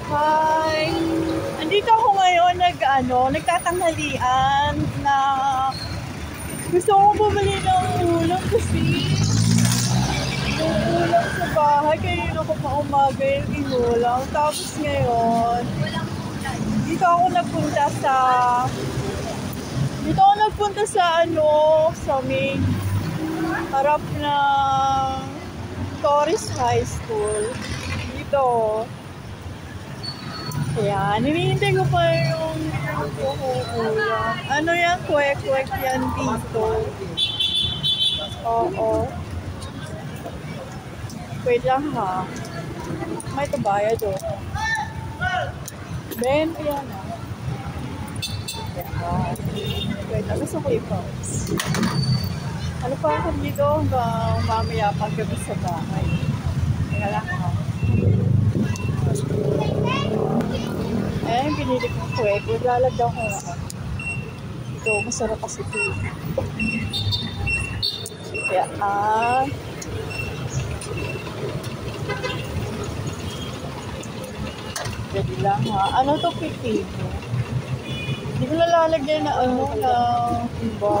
Hi! Andito ako ngayon nagtatanghalian na gusto kong bumili ng ulam kasi yung ulam sa bahay, kaya ako pa umaga yung inulam. Tapos ngayon, dito ako nagpunta sa sa main harap ng Torres High School. Dito. Kaya, hinihintay ko pa yung ulam. Ano yan? Kwek-kwek yan dito. Oo. Wait lang ha. May tabayad o. 20 yan ha. Wait lang. Gusto ko i-pause. Ano pa ako dito hanggang mamaya paggabi sa bahay. Teka lang ha. Ayan, pinili kong kwek. Maglalagdaw ko na. Ito, masarap kasi ito. Kaya, Pwede lang ha. Ano to, pipino? Hindi ko nalalagyan na na iba.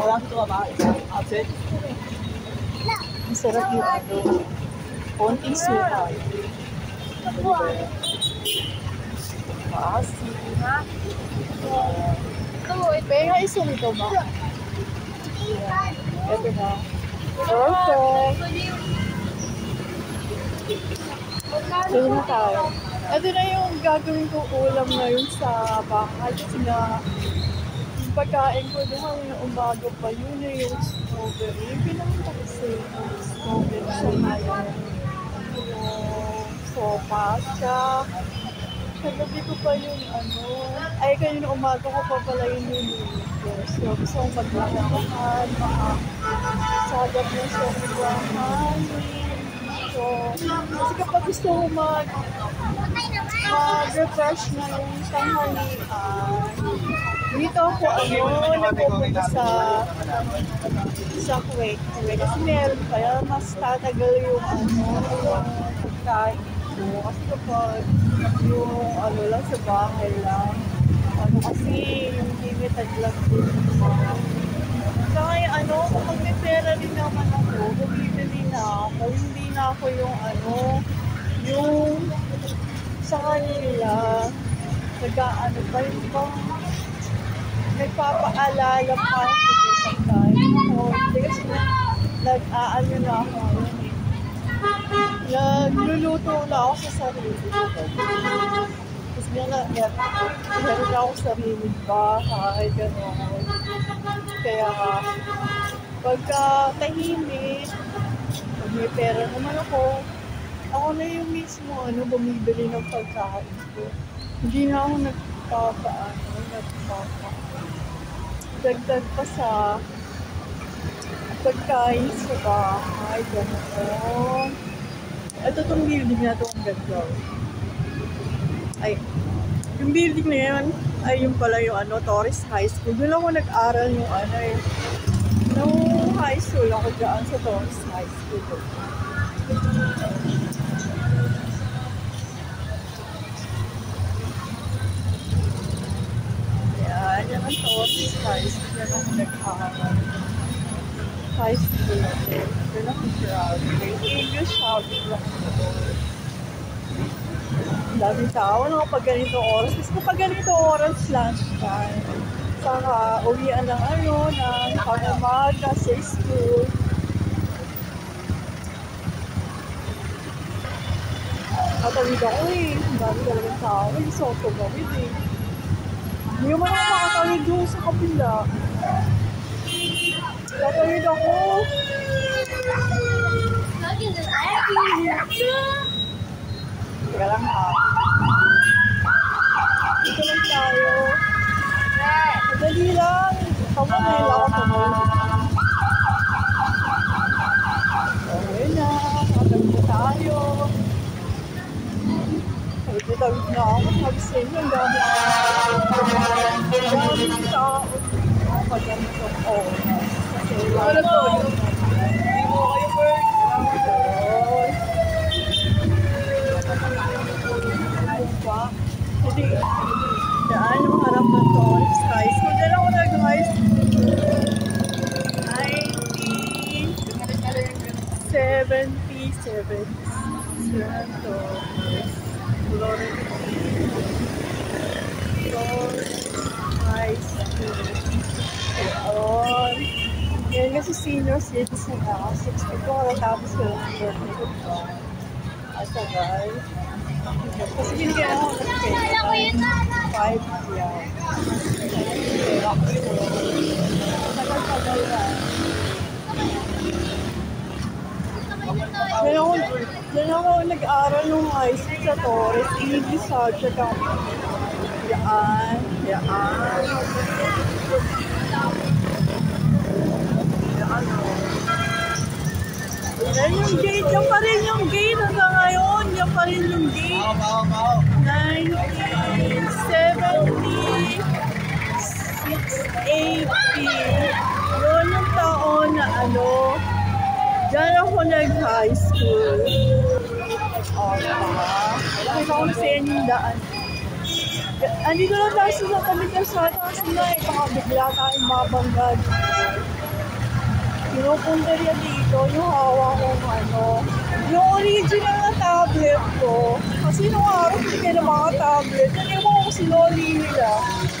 Masarap yung konting suka. Kasi pera isa nito ba? Ito na. Perfect. Ito na tayo. Ito na yung gagawin ko ulam ngayon sa bahay. Kasi na yung pagkain ko doon na umaga pa yun yung strawberry. Yung pinakita kasi yung strawberry sa ngayon. Yung sopas siya. Sa gabi ko pa yung ay kayo na umaga ko pa pala yung niluluto. So gusto kong maglakahan, makasagap na siya maglahan. So, kasi kapag gusto ko mag-refresh na yung tanghalian, dito ako nagpupunta sa Kuwait. Kasi meron kaya mas tatagal yung pagkain. Kasi kapag yung lang sa bahay lang, kasi yung limited lang din. Kaya kapag may pera rin naman ako, bumibili na ako. Hindi na ako yung sa kanila, pa yung bang nagpapaalala pa sa time. Hindi kasi na ako nagluluto na ako sa sarili. Kasi meron na ako sa sarili bahay, gano'n. Kaya pagka tahimik, pag may pera naman ako na yung mismo bumibili ng pagkain ko. Hindi na ako dagdag pa sa pagkain sa bahay, gano'n. Ito itong building na ito ang ganda. Ay, yung building na yan, ay yung pala yung Torres High School. Doon ako nag-aral yung nung high school ako dyan sa Torres High School. Yan ang Torres High School. Yan ako nag-aral. High school. Doon ako proud. English hobby lang ako. Ang daming tao kapag ganito oras. Kasi kapag ganito oras, lunchtime. Saka uwian ng ng pag-umaga sa school. Katawid ako Ang dami talagang tao. Gusto ko tumawid Hindi mo naman makatawid doon sa kapila. Tatawid ako. Teka lang ha. Dito lang tayo. Madali lang. Tama na yung lakot mo. Okay na. Matawid na tayo. Tawid na ako. Sabi sa inyo, ang dami tao. Pag-gamit ng oras. Ano to? Hindi mo kayo bird. building. Daan yung harap ng Torres High School. Dala ko nag-high school. 1977. High School. Yan kasi senior citizen ako. 64. Tapos ko lang birthday ko pa. Asagal. Kasi binigyan ako ng pera. 5 yan. Tagal-tagal lang. Diyan ako nag-aaral nung high school sa Torres. English subject ako. Yan. Yan yung gate. Yan pa rin yung gate hanggang ngayon. Yan pa rin yung gate. 1976, 80. Noon yung taon na dyan ako nag-high school. Nakita ko sa inyo yung daan. Andito lang tayo sa Pamitasata kasi baka bigla tayong mabangga dito. Pinupunta rin dito yung hawak kong yung original na tablet ko. Kasi nung araw hindi kayo ng mga tablet. Naniwan ko si Loli nila.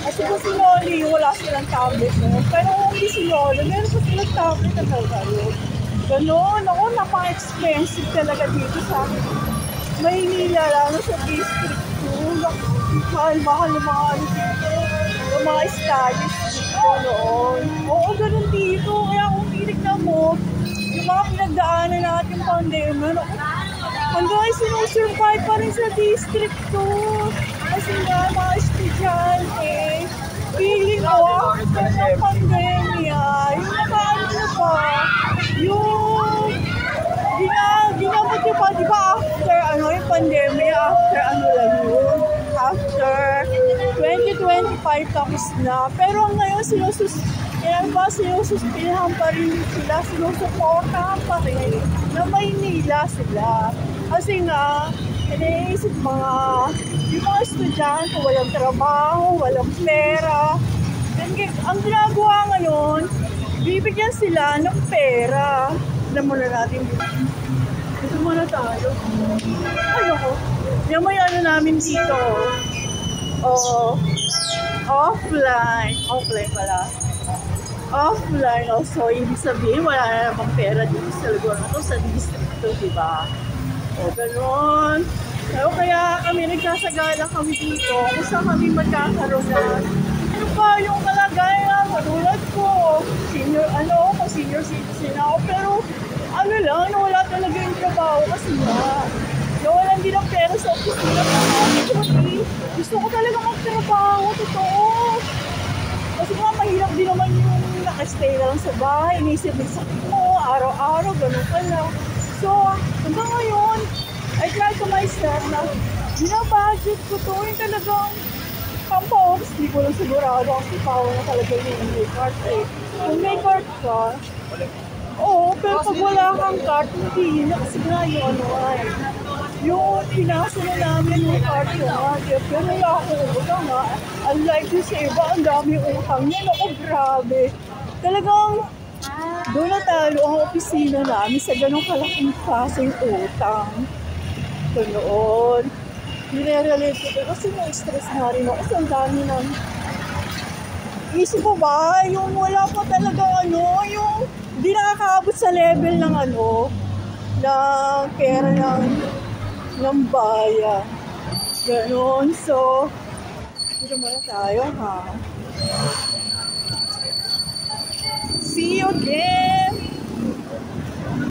Kasi kung si Loli, wala silang tablet na. Pero kung hindi si Loli, meron pa silang tablet na nagkaroon. Ganon, ako napaka-expensive talaga dito sa Maynila, lalo sa District 2. Mahal ng mga dito, yung mga studies dito noon. Oo, ganon dito. Kaya kung tinignan mo, yung mga pinagdaanan natin pandemya, hanggang ay sinusurvive pa rin sa District 2. Kasi nga, mga estudyante, feeling ko, after ng pandemya, yung nakaano pa, yung ginamot nyo pa, di ba after yung pandemya, after lang yun, after 2025 tapos na. Pero ngayon, sinususpinahan pa rin sila, sinusuportahan pa rin na Maynila sila. Kasi nga, iniisip yung mga estudyante, walang trabaho, walang pera. Ang ginagawa ngayon, bibigyan sila ng pera. Alam mo na natin dito muna tayo. Ayoko. Yung may namin dito. Offline. Offline pala. Offline. So, ibig sabihin, wala na namang pera dito sa lugar na to, sa district to, diba? Ganon. So, kaya kami nagsasagala kami dito kung saan kami magkakaroon na yung kalagayan, katulad ko, senior citizen ako, pero wala talaga yung trabaho kasi nawalan din ang pera sa opisina. Gusto ko talaga magtrabaho, totoo. Kasi mahirap din naman yung nakastay lang sa bahay, inisip yung sakit mo, araw-araw, ganun ka lang. So, hanggang ngayon, I try to myself na binabudget ko to, yung talagang pampaoras, di ko lang sigurado kasi power na talaga yung may card eh. Kung may card ka, pero pag wala kang card, hindi na kasi na yung pinasa na namin yung card ko pero wala akong utang unlike yung sa iba, ang dami utang niya, grabe. Talagang doon natalo ang opisina namin sa ganong kalaking klaseng utang. Noon. Nire-relate ko kasi na-stress na rin ako. Kasi ang dami ng isip ko ba, yung wala pa talaga yung di nakakaabot sa level ng ng pera ng bayan. Ganon. So, dito muna tayo, ha? See you again!